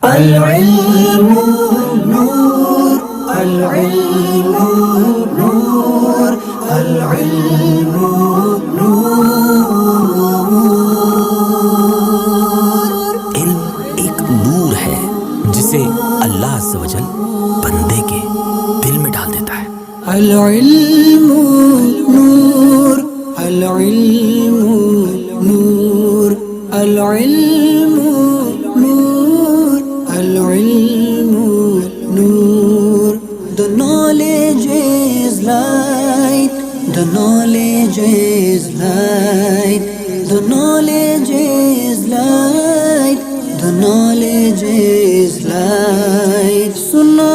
العلم نور العلم نور العلم نور علم ایک نور ہے جسے اللہ عز و جل بندے کے دل میں ڈال دیتا ہے۔ العلم نور العلم نور العلم نور العلم نور The knowledge is light, the knowledge is light, the knowledge is light, the knowledge is light. سنو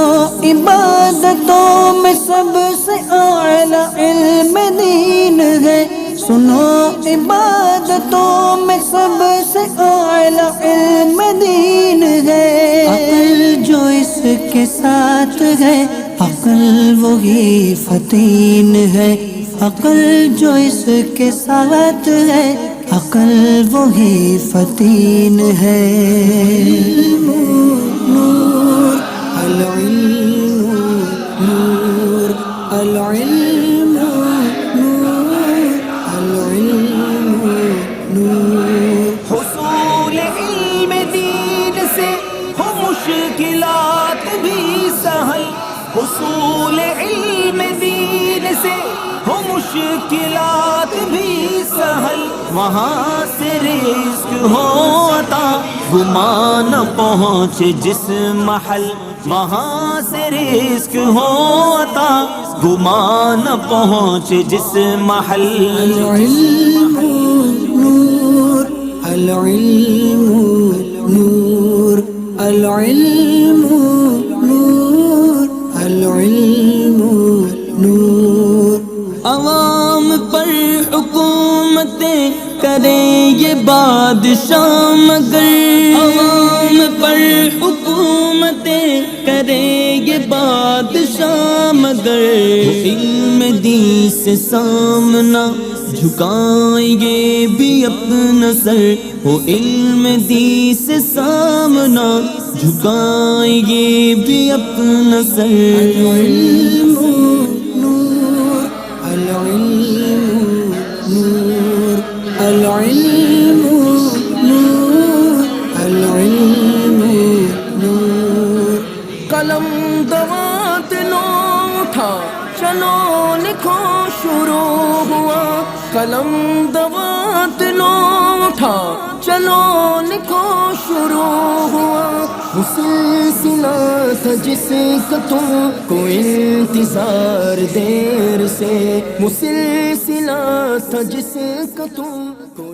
عبادتوں میں سب سے اعلیٰ علم دین ہے، سنو عبادتوں میں سب سے اعلیٰ علم دین ہے۔ عقل جو اس کے ساتھ ہے، عقل وہی فتین ہے، عقل جو اس کے ساتھ ہے، عقل وہی فتین ہے۔ نور العلم نور العلم نور العلم نور۔ حصول علم دین سے ہو مشکلات بھی سہل، حصول علم دین سے ہو مشکلات بھی سہل، وہاں سے رزق ہو عطا گمان نہ پہنچے جس محل، وہاں سے رزق ہو عطا گمان نہ پہنچے جس محل۔ العلم نور العلم نور العلم نور العلم نور۔ عوام پر حکومتیں کرے یہ بادشاہ مگر، عوام پر حکومتیں کرے یہ بادشاہ مگر، علم دین سے سامنا جھکائیں گے بھی اپنا سر، وہ علم دین سے سامنا جھکائیں گے بھی اپنا سر۔ العلم نور العلم نور العلم نور العلم نور۔ قلم دوات لو اٹھا چلو لکھو شروع ہوا، قلم دوات لو اٹھا چلو لکھو شروع ہوا، وہ سلسلہ تھا جس کا تم کو انتظار دیر سے، وہ سلسلہ تھا جس کا تم کو